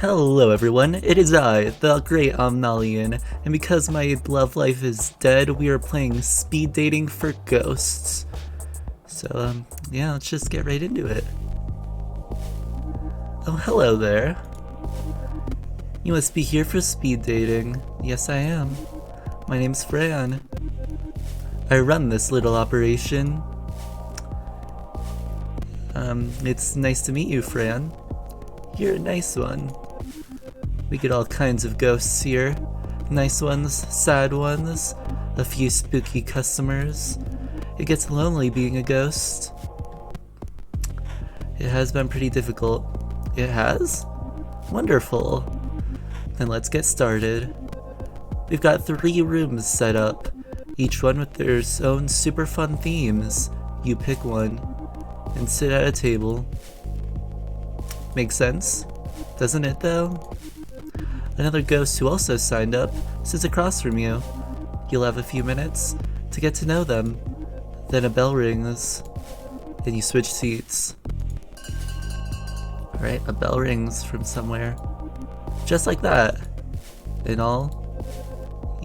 Hello everyone, it is I, the great Omnallian, and because my love life is dead, we are playing speed dating for ghosts. So, yeah, let's just get right into it. Oh, hello there. You must be here for speed dating. Yes, I am. My name's Fran. I run this little operation. It's nice to meet you, Fran. You're a nice one. We get all kinds of ghosts here. Nice ones, sad ones, a few spooky customers. It gets lonely being a ghost. It has been pretty difficult. It has? Wonderful. Then let's get started. We've got 3 rooms set up, each one with their own super fun themes. You pick one, and sit at a table. Makes sense? Doesn't it though? Another ghost who also signed up sits across from you. You'll have a few minutes to get to know them. Then a bell rings, and you switch seats. Alright, a bell rings from somewhere. Just like that. In all,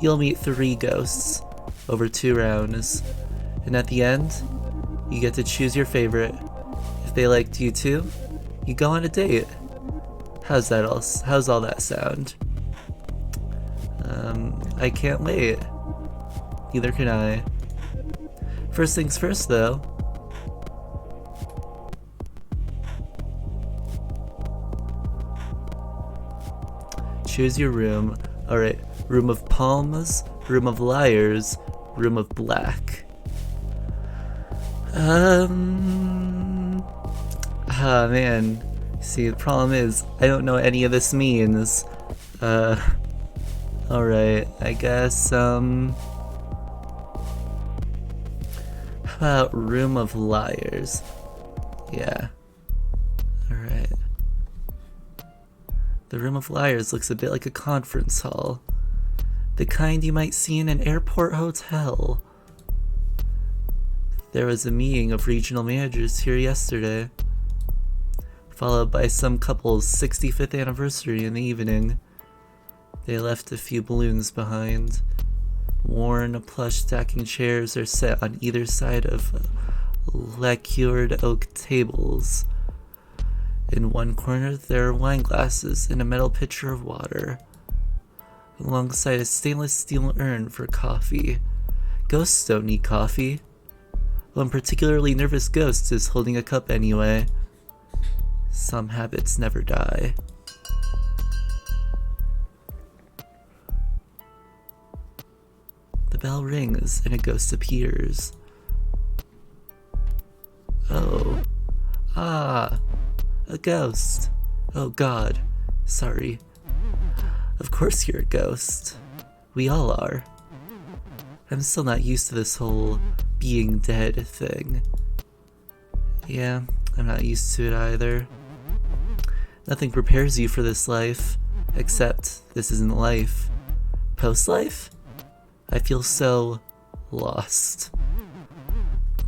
you'll meet 3 ghosts over 2 rounds. And at the end, you get to choose your favorite. If they liked you too, you go on a date. How's all that sound? I can't wait. Neither can I. First things first though. Choose your room. Alright, room of palms, room of liars, room of black. Man. See, the problem is, I don't know what any of this means. Alright, I guess, how about room of liars? Yeah. Alright. The room of liars looks a bit like a conference hall. The kind you might see in an airport hotel. There was a meeting of regional managers here yesterday, followed by some couple's 65th anniversary in the evening. They left a few balloons behind. Worn plush stacking chairs are set on either side of lacquered oak tables. In one corner there are wine glasses and a metal pitcher of water, alongside a stainless steel urn for coffee. Ghosts don't need coffee. One particularly nervous ghost is holding a cup anyway. Some habits never die. The bell rings and a ghost appears. Oh. Ah. A ghost. Oh god. Sorry. Of course you're a ghost. We all are. I'm still not used to this whole being dead thing. Yeah, I'm not used to it either. Nothing prepares you for this life, except this isn't life. Post-life? I feel so lost.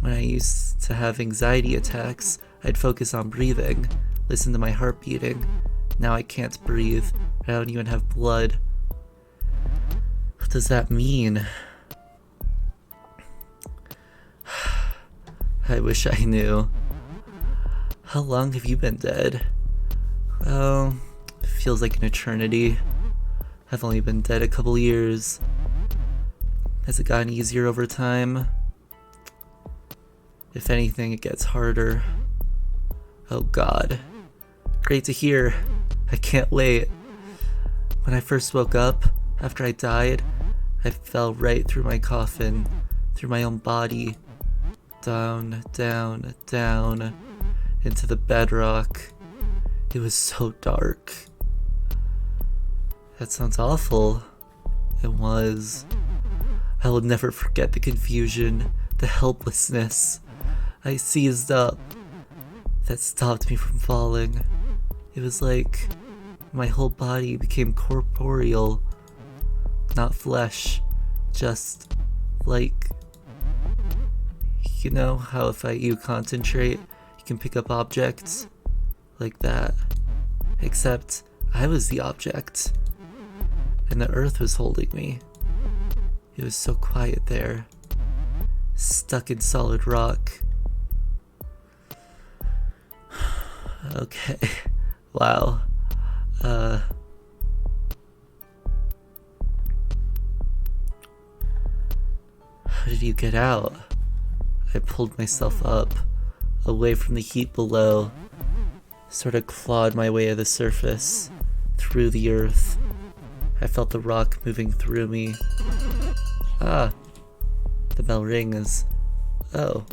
When I used to have anxiety attacks, I'd focus on breathing, listen to my heart beating. Now I can't breathe. I don't even have blood. What does that mean? I wish I knew. How long have you been dead? Well, it feels like an eternity. I've only been dead a couple years. Has it gotten easier over time? If anything, it gets harder. Oh god. Great to hear. I can't wait. When I first woke up, after I died, I fell right through my coffin, through my own body. Down, down, down, into the bedrock. It was so dark. That sounds awful. It was. I will never forget the confusion, the helplessness. I seized up. That stopped me from falling. It was like my whole body became corporeal. Not flesh, just like, you know how if you concentrate, you can pick up objects? Like that. Except I was the object, and the earth was holding me. It was so quiet there, stuck in solid rock. Okay, wow. How did you get out? I pulled myself up, away from the heat below, sort of clawed my way to the surface, through the earth. I felt the rock moving through me. Ah, the bell rings. Oh,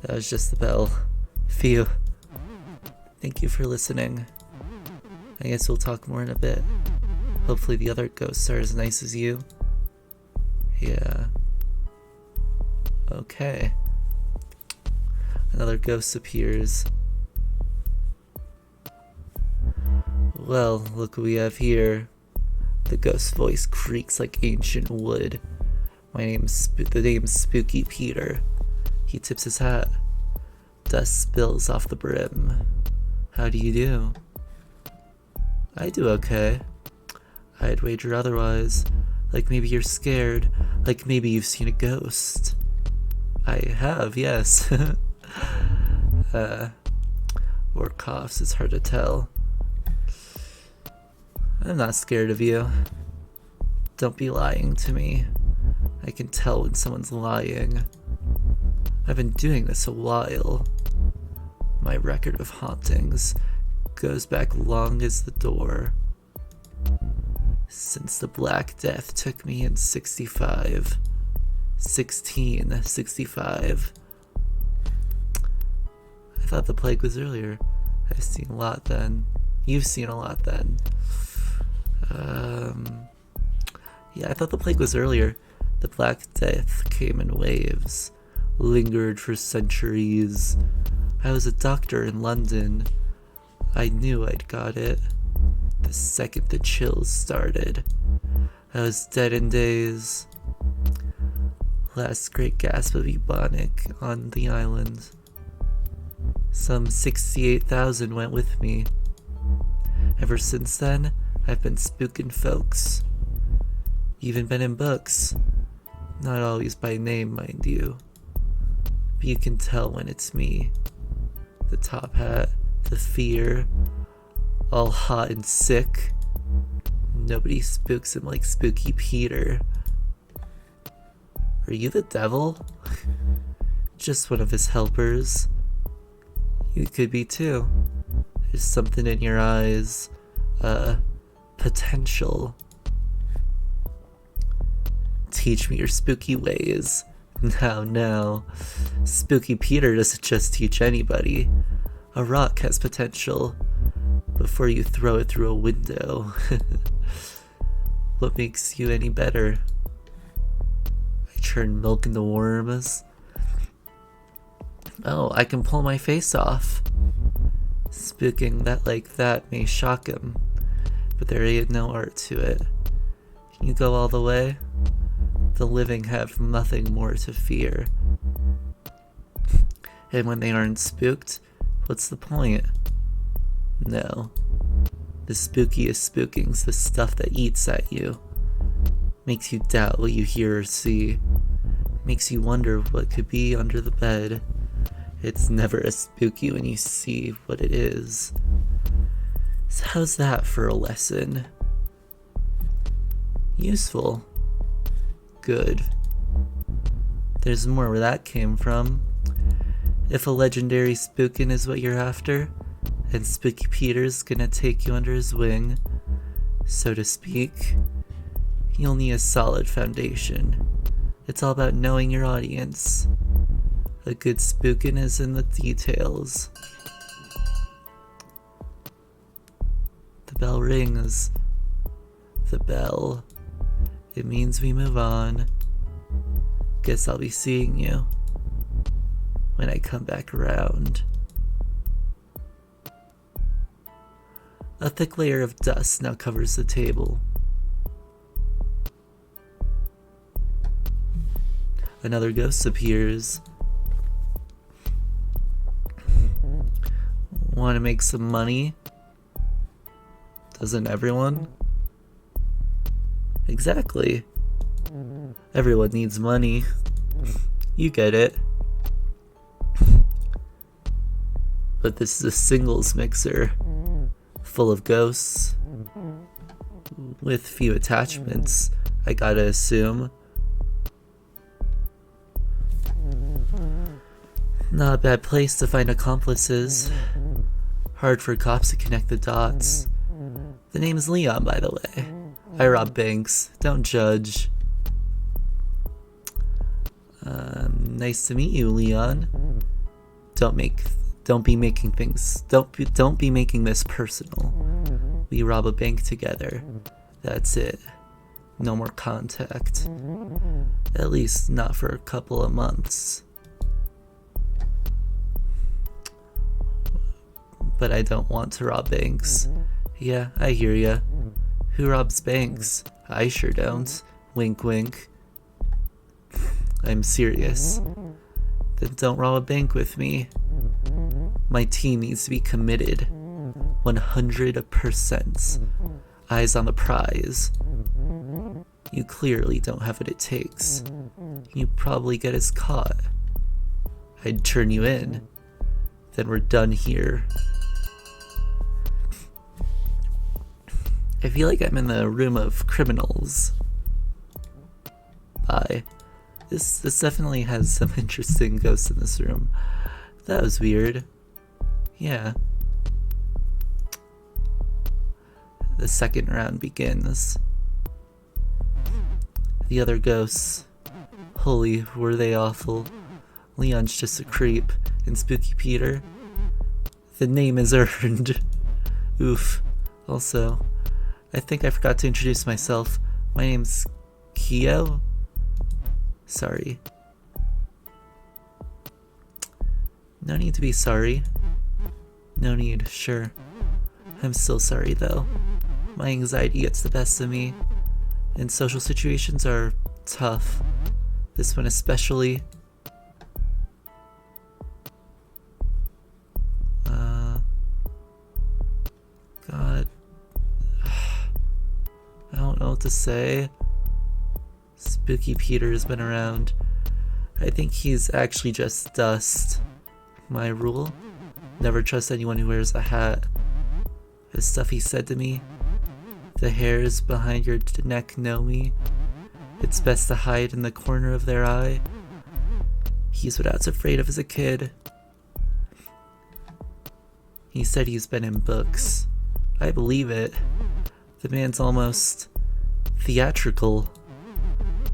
that was just the bell. Phew. Thank you for listening. I guess we'll talk more in a bit. Hopefully the other ghosts are as nice as you. Yeah. Okay. Another ghost appears. Well, look what we have here. The ghost's voice creaks like ancient wood. The name's Spooky Peter. He tips his hat. Dust spills off the brim. How do you do? I do okay. I'd wager otherwise. Like maybe you're scared. Like maybe you've seen a ghost. I have, yes. Or coughs, it's hard to tell. I'm not scared of you. Don't be lying to me. I can tell when someone's lying. I've been doing this a while. My record of hauntings goes back long as the door. Since the Black Death took me in 1665. I thought the plague was earlier. I've seen a lot then. You've seen a lot then. Yeah, I thought the plague was earlier. The Black Death came in waves, lingered for centuries. I was a doctor in London. I knew I'd got it the second the chills started. I was dead in days. Last great gasp of Ebonic on the island. Some 68,000 went with me. Ever since then, I've been spooking folks. Even been in books. Not always by name, mind you. But you can tell when it's me. The top hat, the fear, all hot and sick. Nobody spooks him like Spooky Peter. Are you the devil? Just one of his helpers. You could be too. There's something in your eyes. Potential. Teach me your spooky ways. No. Spooky Peter doesn't just teach anybody. A rock has potential before you throw it through a window. What makes you any better? I churn milk into worms. Oh, I can pull my face off. Spooking that like that may shock him, but there ain't no art to it. Can you go all the way? The living have nothing more to fear. And when they aren't spooked, what's the point? No. The spookiest spooking's the stuff that eats at you. Makes you doubt what you hear or see. Makes you wonder what could be under the bed. It's never as spooky when you see what it is. So how's that for a lesson? Useful. Good. There's more where that came from. If a legendary spookin' is what you're after, and Spooky Peter's gonna take you under his wing, so to speak, you'll need a solid foundation. It's all about knowing your audience. A good spookin' is in the details. The bell rings. The bell. It means we move on. Guess I'll be seeing you when I come back around. A thick layer of dust now covers the table. Another ghost appears. Want to make some money? Doesn't everyone? Exactly. Everyone needs money. You get it. But this is a singles mixer, full of ghosts, with few attachments, I gotta assume. Not a bad place to find accomplices. Hard for cops to connect the dots. The name's Leon, by the way. I rob banks. Don't judge. Nice to meet you, Leon. Don't be making this personal. We rob a bank together. That's it. No more contact. At least not for a couple of months. But I don't want to rob banks. Yeah, I hear ya. Who robs banks? I sure don't. Wink wink. I'm serious. Then don't rob a bank with me. My team needs to be committed. 100%. Eyes on the prize. You clearly don't have what it takes. You probably get us caught. I'd turn you in. Then we're done here. I feel like I'm in the room of criminals. Bye. This definitely has some interesting ghosts in this room. That was weird. Yeah. The second round begins. The other ghosts. Holy, were they awful. Leon's just a creep. And Spooky Peter? The name is earned. Oof. Also, I think I forgot to introduce myself. My name's Kyo? Sorry. No need to be sorry. No need, sure. I'm still sorry though. My anxiety gets the best of me, and social situations are tough. This one especially. God. I don't know what to say. Spooky Peter has been around. I think he's actually just dust. My rule? Never trust anyone who wears a hat. The stuff he said to me. The hairs behind your neck know me. It's best to hide in the corner of their eye. He's what I was afraid of as a kid. He said he's been in books. I believe it. The man's almost theatrical.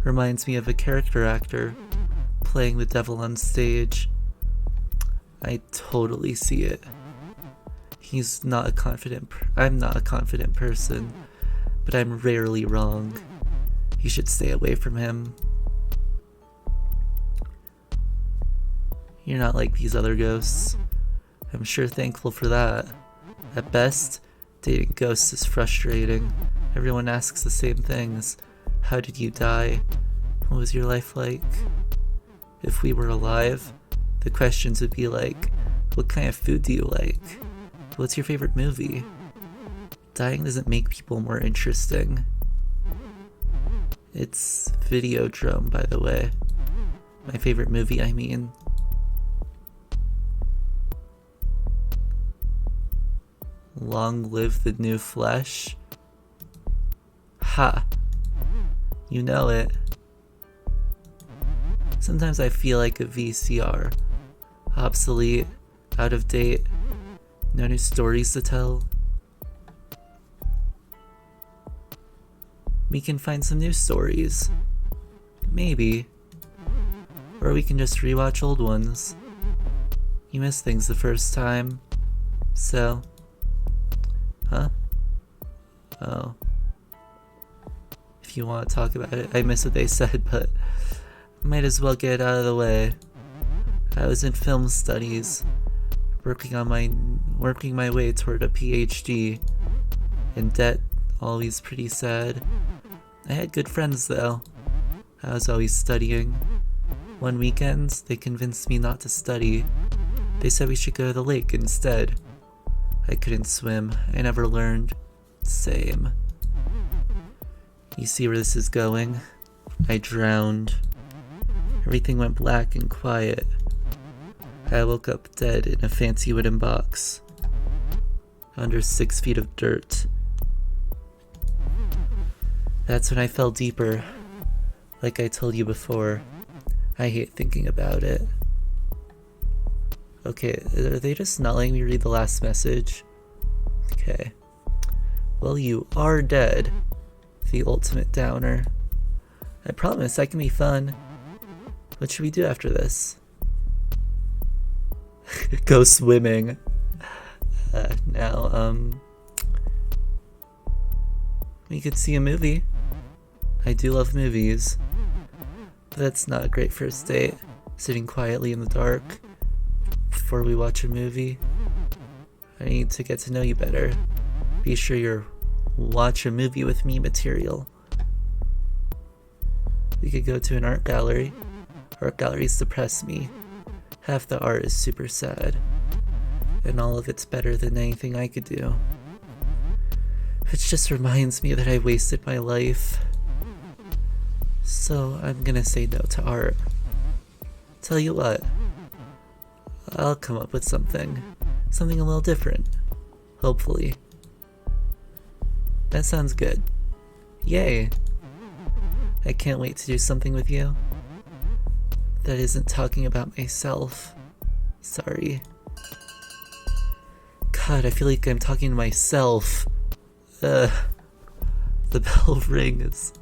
Reminds me of a character actor playing the devil on stage. I totally see it. I'm not a confident person, but I'm rarely wrong. You should stay away from him. You're not like these other ghosts. I'm sure thankful for that. At best, dating ghosts is frustrating. Everyone asks the same things. How did you die? What was your life like? If we were alive, the questions would be like, what kind of food do you like? What's your favorite movie? Dying doesn't make people more interesting. It's Videodrome, by the way. My favorite movie, I mean. Long live the new flesh. Ha! You know it. Sometimes I feel like a VCR. Obsolete, out of date, no new stories to tell. We can find some new stories. Maybe. Or we can just rewatch old ones. You miss things the first time. So. Huh? Oh. If you want to talk about it, I miss what they said, but might as well get it out of the way. I was in film studies, working my way toward a PhD. In debt, always pretty sad. I had good friends though. I was always studying. One weekend, they convinced me not to study. They said we should go to the lake instead. I couldn't swim. I never learned. Same. You see where this is going? I drowned. Everything went black and quiet. I woke up dead in a fancy wooden box. Under 6 feet of dirt. That's when I fell deeper. Like I told you before, I hate thinking about it. Okay, are they just not letting me read the last message? Okay. Well, you are dead. The ultimate downer. I promise that can be fun. What should we do after this? Go swimming. Now, we could see a movie. I do love movies. But that's not a great first date. Sitting quietly in the dark before we watch a movie. I need to get to know you better. Be sure you're watch a movie with me material. We could go to an art gallery. Art galleries depress me. Half the art is super sad. And all of it's better than anything I could do. Which just reminds me that I wasted my life. So I'm gonna say no to art. Tell you what, I'll come up with something. Something a little different. Hopefully. That sounds good. Yay! I can't wait to do something with you. That isn't talking about myself. Sorry. God, I feel like I'm talking to myself. The bell rings.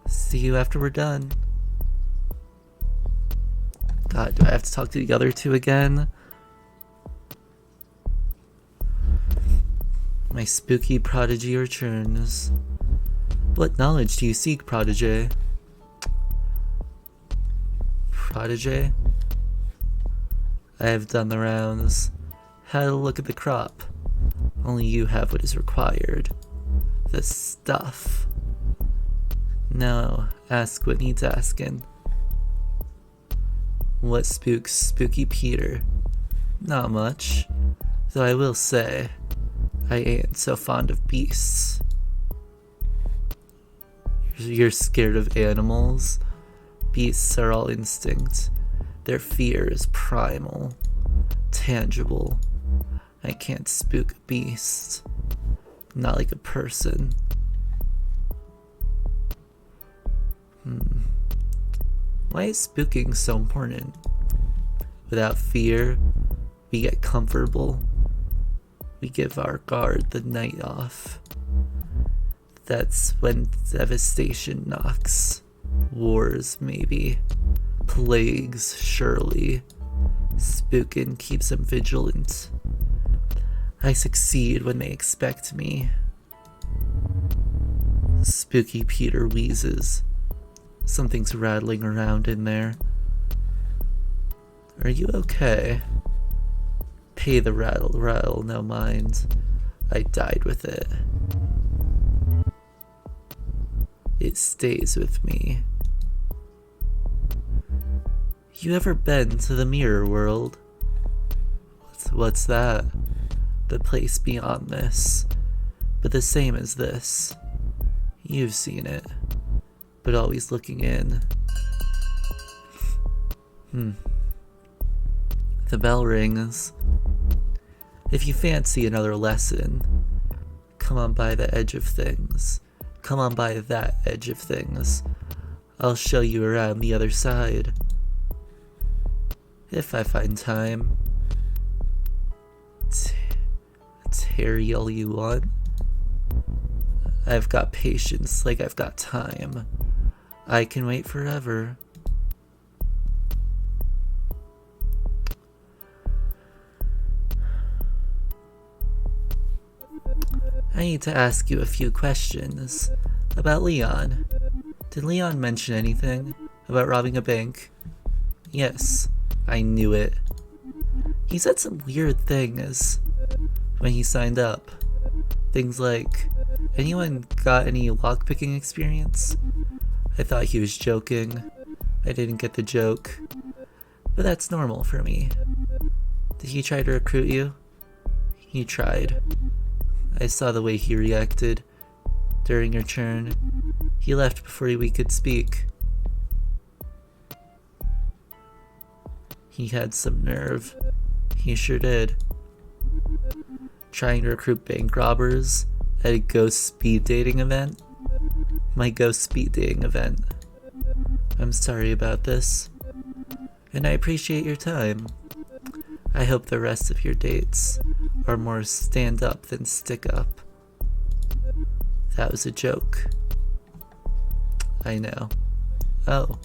See you after we're done. God, do I have to talk to the other two again? My spooky prodigy returns. What knowledge do you seek, prodigy? Prodigy? I have done the rounds. Had a look at the crop. Only you have what is required. The stuff. Now, ask what needs asking. What spooks Spooky Peter? Not much. Though I will say, I ain't so fond of beasts. You're scared of animals? Beasts are all instinct. Their fear is primal. Tangible. I can't spook a beast. Not like a person. Why is spooking so important? Without fear, we get comfortable. We give our guard the night off. That's when devastation knocks. Wars, maybe. Plagues, surely. Spookin' keeps them vigilant. I succeed when they expect me. Spooky Peter wheezes. Something's rattling around in there. Are you okay? Pay the rattle, no mind. I died with it. It stays with me. You ever been to the mirror world? What's that? The place beyond this. But the same as this. You've seen it. But always looking in. The bell rings. If you fancy another lesson, come on by the edge of things. Come on by that edge of things. I'll show you around the other side. If I find time. Tarry all you want. I've got patience like I've got time. I can wait forever. I need to ask you a few questions about Leon. Did Leon mention anything about robbing a bank? Yes, I knew it. He said some weird things when he signed up. Things like, anyone got any lockpicking experience? I thought he was joking. I didn't get the joke. But that's normal for me. Did he try to recruit you? He tried. I saw the way he reacted during your turn. He left before we could speak. He had some nerve. He sure did. Trying to recruit bank robbers at a ghost speed dating event? My ghost speed dating event. I'm sorry about this. And I appreciate your time. I hope the rest of your dates are more stand up than stick up. That was a joke. I know. Oh,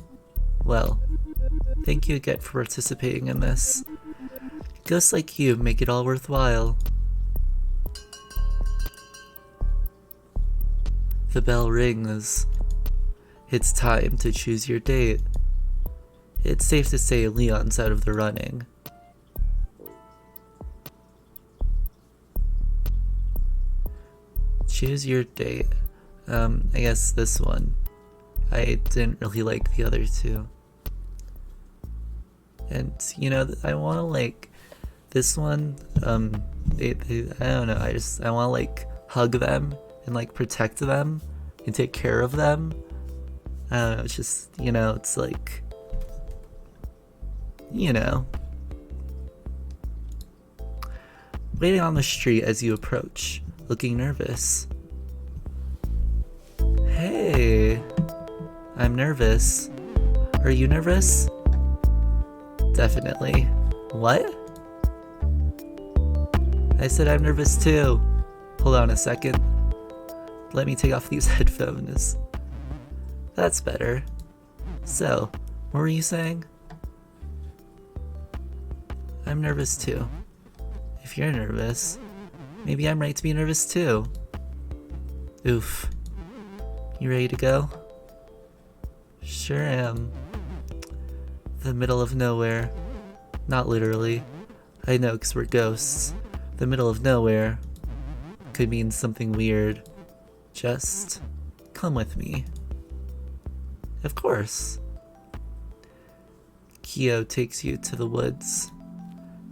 well, thank you again for participating in this. Ghosts like you make it all worthwhile. The bell rings. It's time to choose your date. It's safe to say Leon's out of the running. Choose your date. I guess this one. I didn't really like the other two. And, you know, I want to like this one, I don't know, I want to like hug them and like protect them and take care of them. I don't know, it's just, you know, it's like, you know. Waiting on the street as you approach, looking nervous. Hey, I'm nervous. Are you nervous? Definitely. What? I said I'm nervous too. Hold on a second. Let me take off these headphones. That's better. So, what were you saying? I'm nervous too. If you're nervous, maybe I'm right to be nervous too. Oof. You ready to go? Sure am. The middle of nowhere. Not literally. I know, 'cause we're ghosts. The middle of nowhere could mean something weird. Just come with me. Of course. Kyo takes you to the woods,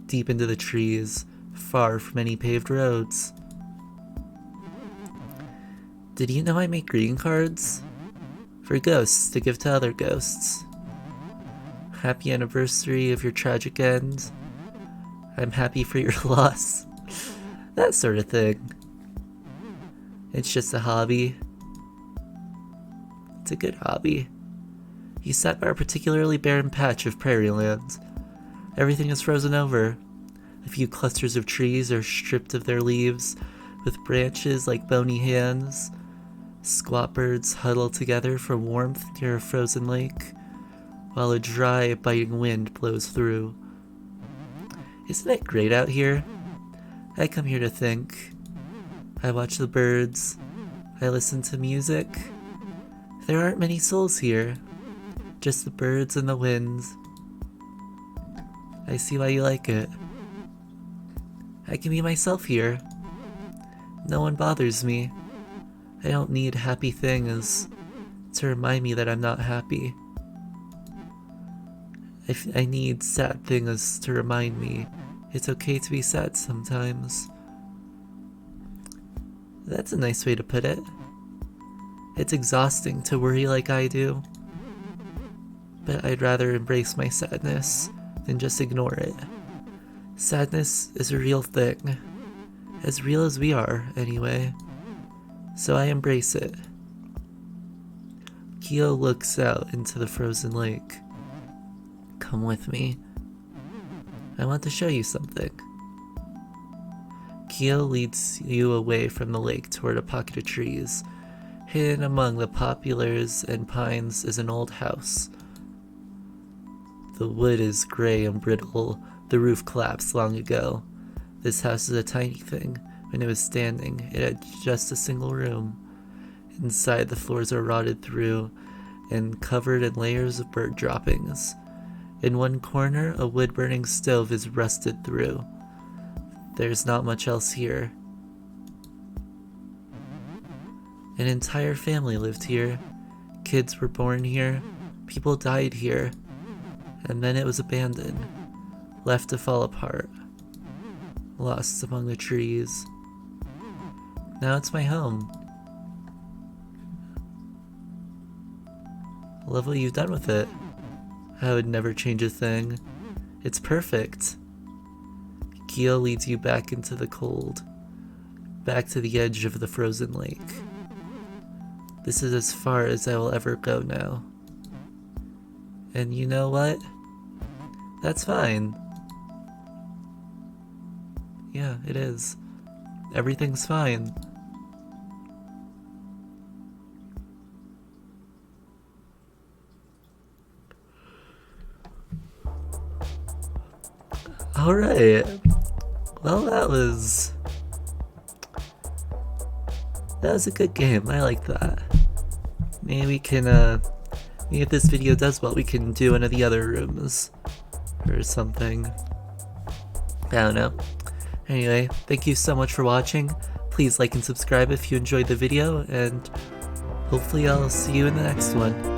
deep into the trees, far from any paved roads. Did you know I make greeting cards? For ghosts to give to other ghosts. Happy anniversary of your tragic end. I'm happy for your loss. That sort of thing. It's just a hobby. It's a good hobby. You sat by a particularly barren patch of prairie land. Everything is frozen over. A few clusters of trees are stripped of their leaves, with branches like bony hands. Squat birds huddle together for warmth near a frozen lake, while a dry, biting wind blows through. Isn't it great out here? I come here to think. I watch the birds. I listen to music. There aren't many souls here, just the birds and the winds. I see why you like it. I can be myself here. No one bothers me. I don't need happy things to remind me that I'm not happy. I need sad things to remind me it's okay to be sad sometimes. That's a nice way to put it. It's exhausting to worry like I do, but I'd rather embrace my sadness than just ignore it. Sadness is a real thing, as real as we are, anyway, so I embrace it. Kyo looks out into the frozen lake. Come with me. I want to show you something. Kyo leads you away from the lake toward a pocket of trees. Hidden among the poplars and pines is an old house. The wood is gray and brittle. The roof collapsed long ago. This house is a tiny thing. When it was standing, it had just a single room. Inside, the floors are rotted through and covered in layers of bird droppings. In one corner, a wood-burning stove is rusted through. There's not much else here. An entire family lived here. Kids were born here. People died here. And then it was abandoned, left to fall apart, lost among the trees. Now it's my home. I love what you've done with it. I would never change a thing. It's perfect. Gil leads you back into the cold, back to the edge of the frozen lake. This is as far as I will ever go now. And you know what? That's fine. Yeah, it is. Everything's fine. Alright. Well, that was a good game. I like that. Maybe we can, maybe if this video does well, we can do one of the other rooms or something. I don't know. Anyway, thank you so much for watching. Please like and subscribe if you enjoyed the video, and hopefully I'll see you in the next one.